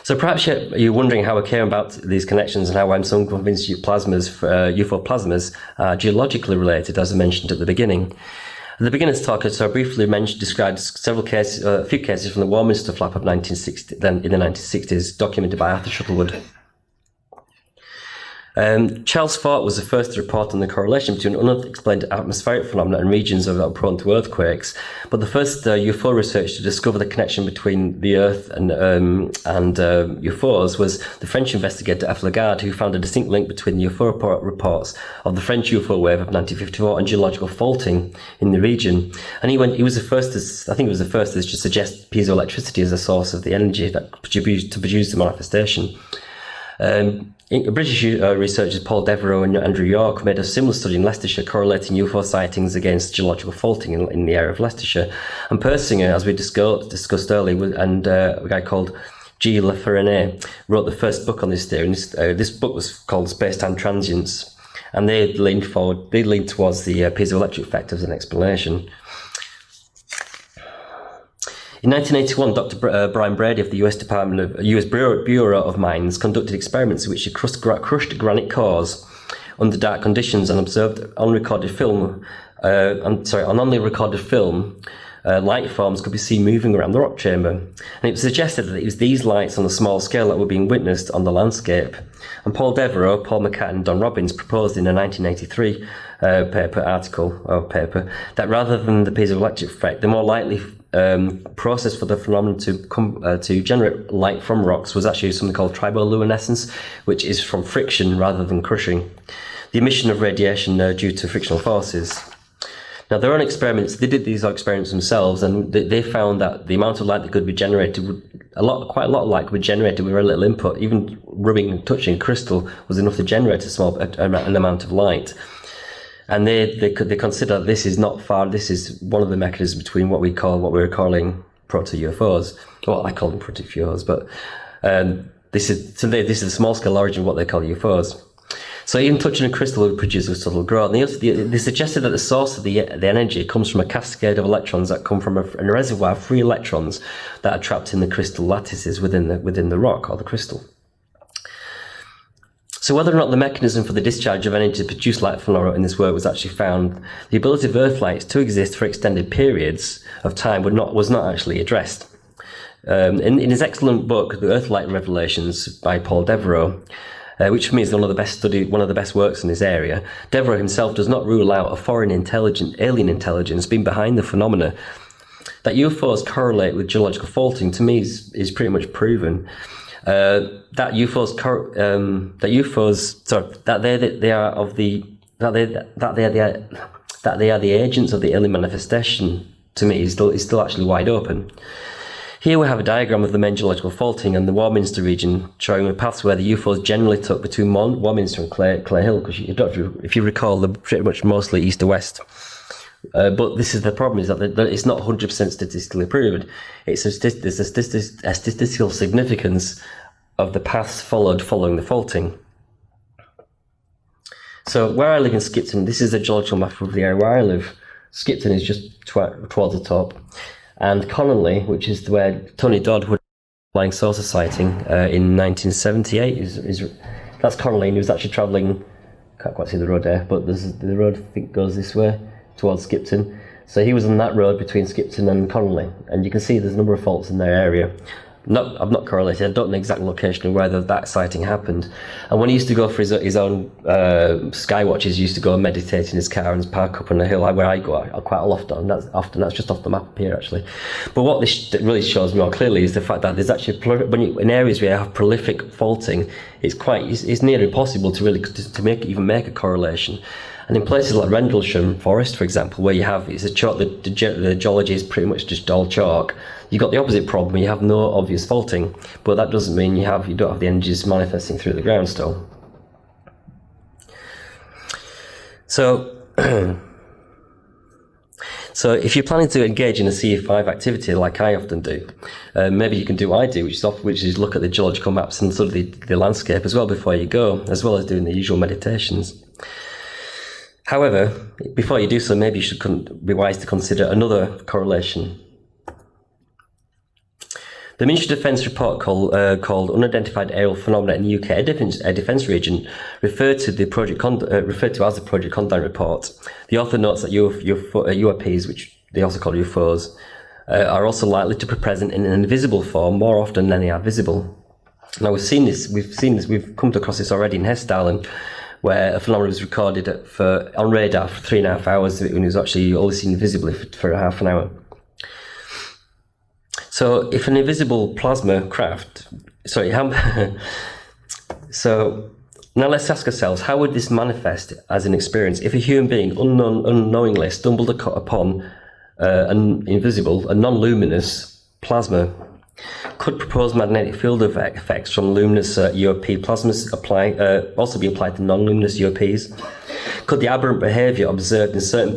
So perhaps you're wondering how I came about these connections and how I'm so convinced UFO plasmas are geologically related, as I mentioned at the beginning. At the beginner's talk, so I briefly described several cases, a few cases from the Warminster flap of 1960, then in the 1960s, documented by Arthur Shuttlewood. Charles Fort was the first to report on the correlation between unexplained atmospheric phenomena and regions that are prone to earthquakes. But the first UFO research to discover the connection between the Earth and UFOs was the French investigator F. Lagarde, who found a distinct link between the UFO reports of the French UFO wave of 1954 and geological faulting in the region. And he was the first to suggest piezoelectricity as a source of the energy that to produce the manifestation. British researchers Paul Devereux and Andrew York made a similar study in Leicestershire correlating UFO sightings against geological faulting in the area of Leicestershire. And Persinger, as we discussed earlier, and a guy called G. Lafresnaye wrote the first book on this theory. And this book was called Space-Time Transients. And they leaned towards the piezoelectric effect as an explanation. In 1981, Dr. Brian Brady of the US Bureau of Mines conducted experiments in which he crushed granite cores under dark conditions and observed on only recorded film, light forms could be seen moving around the rock chamber. And it was suggested that it was these lights on a small scale that were being witnessed on the landscape. And Paul Devereux, Paul McCann and Don Robbins proposed in a 1983 paper that rather than the piezoelectric effect, the more likely process for the phenomenon to generate light from rocks was actually something called triboluminescence, which is from friction rather than crushing. The emission of radiation due to frictional forces. Now, their own experiments, they did these experiments themselves, and they found that the amount of light that could be generated, quite a lot of light could be generated with very little input. Even rubbing and touching a crystal was enough to generate a small an amount of light. And they consider this is one of the mechanisms between what we're calling proto-UFOs. Well, I call them proto-UFOs, but this is the small scale origin of what they call UFOs. So even touching a crystal would produce a subtle glow. And they suggested that the source of the energy comes from a cascade of electrons that come from a reservoir of free electrons that are trapped in the crystal lattices within the rock or the crystal. So whether or not the mechanism for the discharge of energy to produce light phenomena in this work was actually found, the ability of Earthlights to exist for extended periods of time was not actually addressed. In his excellent book, The Earthlight Revelations by Paul Devereux, which for me is one of the best works in this area, Devereux himself does not rule out a foreign alien intelligence being behind the phenomena. That UFOs correlate with geological faulting, to me, is pretty much proven. That they are the agents of the alien manifestation, to me, is still actually wide open. Here we have a diagram of the main geological faulting and the Warminster region, showing the paths where the UFOs generally took between Warminster and Clay Hill, because if you recall, they're pretty much mostly east to west. But this is the problem, is that it's not 100% statistically proven. There's a statistical significance of the paths following the faulting. So where I live in Skipton, this is a geological map of the area where I live. Skipton is just towards the top. And Connolly, which is where Tony Dodd would flying saucer sighting in 1978, that's Connolly, and he was actually travelling, can't quite see the road there, but the road I think goes this way towards Skipton. So he was on that road between Skipton and Connolly, and you can see there's a number of faults in their area. I've not correlated, I don't know the exact location of where that sighting happened. And when he used to go for his own sky watches, he used to go and meditate in his car and park up on a hill where I go quite often. That's just off the map here, actually. But what this really shows more clearly is the fact that there's actually, in areas where you have prolific faulting, it's near impossible to make a correlation. And in places like Rendlesham Forest, for example, where you have the geology is pretty much just all chalk, you've got the opposite problem. You have no obvious faulting, but that doesn't mean you don't have the energies manifesting through the ground still. So, so if you're planning to engage in a CE5 activity like I often do, maybe you can do what I do, which is look at the geological maps and sort of the landscape as well before you go, as well as doing the usual meditations. However, before you do so, maybe you should be wise to consider another correlation. The Ministry of Defence report called Unidentified Aerial Phenomena in the UK Air Defence Region referred to as the Project Condign report. The author notes that UAPs, which they also call UFOs, are also likely to be present in an invisible form more often than they are visible. Now we've come across this already in Hessdalen, where a phenomenon was recorded on radar for 3.5 hours when it was actually only seen visibly for half an hour. So if an invisible plasma craft, so now let's ask ourselves, how would this manifest as an experience if a human being unknowingly stumbled upon an invisible, a non-luminous plasma? Could proposed magnetic field effects from luminous UAP plasmas also be applied to non-luminous UAPs? Could the aberrant behaviour observed in certain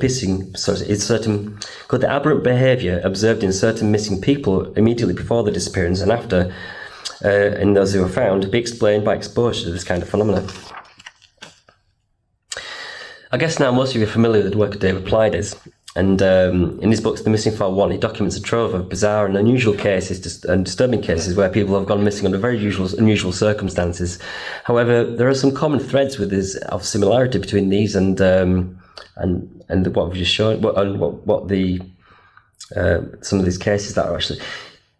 missing people immediately before the disappearance and after, in those who were found, be explained by exposure to this kind of phenomena? I guess now most of you are familiar with the work of David Pleiades, and in his books, The Missing 4-1, he documents a trove of bizarre and unusual cases and disturbing cases where people have gone missing under very unusual circumstances. However, there are some common threads of similarity between these and what we've just shown, some of these cases that are actually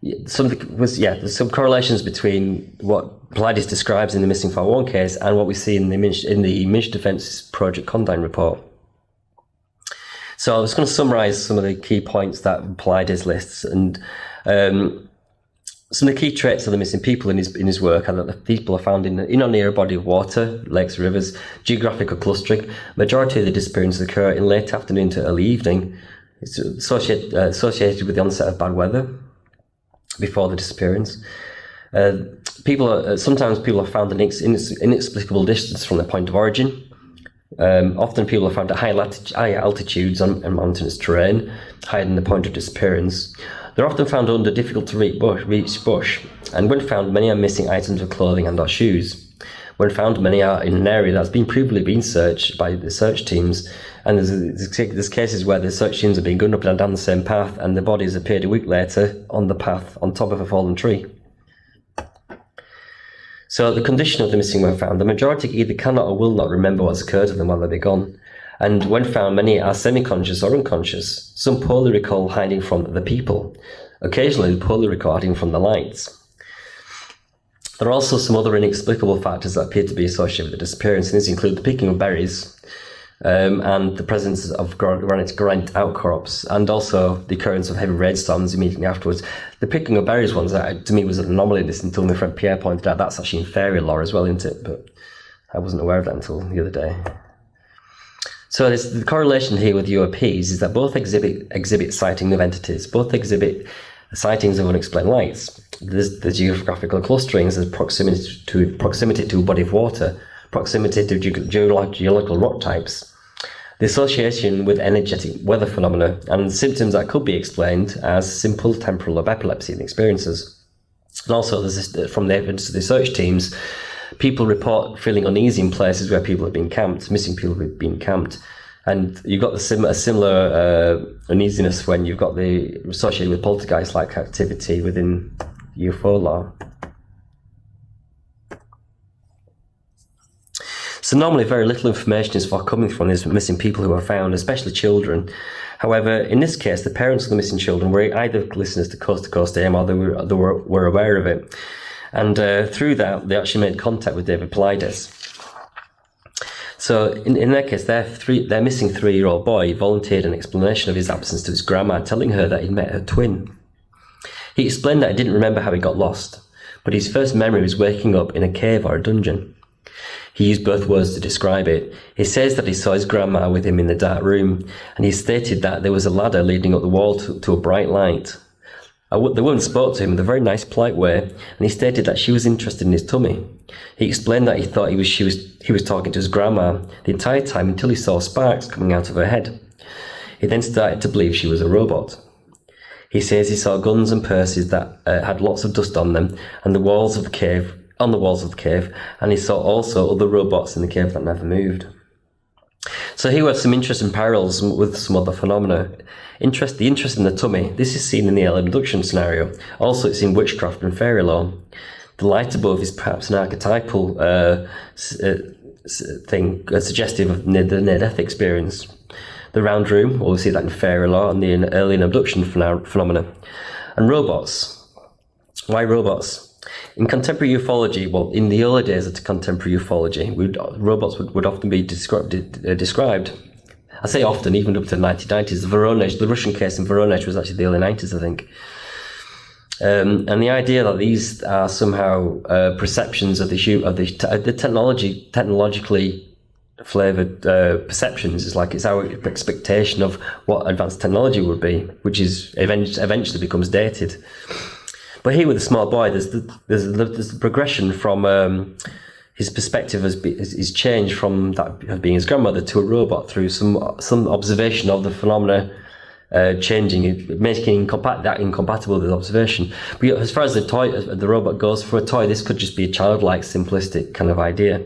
there's some correlations between what Pleiades describes in the Missing 4-1 case and what we see in the Ministry of Defence Project Condign report. So I was going to summarise some of the key points that Pleiades lists, and some of the key traits of the missing people in his work are that the people are found in or near a body of water, lakes, rivers, geographical clustering. Majority of the disappearances occur in late afternoon to early evening. It's associated with the onset of bad weather before the disappearance. Sometimes people are found in inexplicable distance from their point of origin. Often people are found at high altitudes on mountainous terrain, higher than the point of disappearance. They're often found under difficult to reach bush, and when found, many are missing items of clothing and/or shoes. When found, many are in an area that's previously been searched by the search teams, and there's cases where the search teams have been going up and down the same path, and the bodies appeared a week later on the path on top of a fallen tree. So the condition of the missing when found, the majority either cannot or will not remember what's occurred to them while they've been gone. And when found, many are semi-conscious or unconscious. Some poorly recall hiding from the people. Occasionally, poorly recall hiding from the lights. There are also some other inexplicable factors that appear to be associated with the disappearance, and these include the picking of berries, and the presence of granite outcrops, and also the occurrence of heavy rainstorms immediately afterwards. The picking of berries ones, to me, was an anomaly. This until my friend Pierre pointed out that's actually in fairy lore as well, isn't it? But I wasn't aware of that until the other day. So the correlation here with UAPs is that both exhibit sighting of entities, both exhibit sightings of unexplained lights. There's the geographical clusterings, there's proximity to a body of water, proximity to geological rock types, the association with energetic weather phenomena, and symptoms that could be explained as simple temporal of epilepsy experiences. And also, from the evidence of the research teams, people report feeling uneasy in places where people have been camped, missing people who have been camped. And you've got a similar uneasiness when you've got the associated with poltergeist-like activity within UFO law. So normally very little information is forthcoming from these missing people who are found, especially children. However, in this case, the parents of the missing children were either listeners to Coast AM or they were aware of it. And through that, they actually made contact with David Pleiades. So in their case, their missing 3-year-old boy volunteered an explanation of his absence to his grandma, telling her that he'd met her twin. He explained that he didn't remember how he got lost, but his first memory was waking up in a cave or a dungeon. He used both words to describe it. He says that he saw his grandma with him in the dark room, and he stated that there was a ladder leading up the wall to a bright light. The woman spoke to him in a very nice, polite way, and he stated that she was interested in his tummy. He explained that he thought he was talking to his grandma the entire time until he saw sparks coming out of her head. He then started to believe she was a robot. He says he saw guns and purses that had lots of dust on them, and the walls of the cave, and he saw also other robots in the cave that never moved. So here we have some interesting parallels with some other phenomena. The interest in the tummy. This is seen in the alien abduction scenario. Also, it's in witchcraft and fairy lore. The light above is perhaps an archetypal thing, suggestive of the near-death experience. The round room, well, we see that in fairy lore and the alien abduction phenomena. And robots. Why robots? In contemporary ufology, well, in the early days of contemporary ufology, robots would often be described. I say often, even up to the 1990s. The Russian case in Voronezh was actually the early 90s, I think. And the idea that these are somehow perceptions of the technologically flavoured perceptions is like it's our expectation of what advanced technology would be, which is eventually becomes dated. But here with the small boy, there's the progression from his perspective is changed from that of being his grandmother to a robot through some observation of the phenomena changing it, making that incompatible with observation. But as far as the robot goes, for a toy, this could just be a childlike, simplistic kind of idea.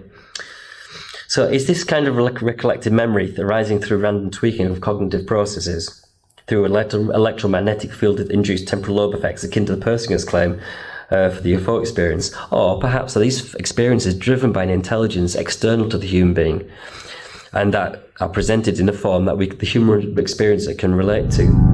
So is this kind of recollected memory arising through random tweaking of cognitive processes? Through electromagnetic field-induced temporal lobe effects akin to the Persinger's claim for the UFO experience? Or perhaps are these experiences driven by an intelligence external to the human being and that are presented in a form that the human experiencer can relate to?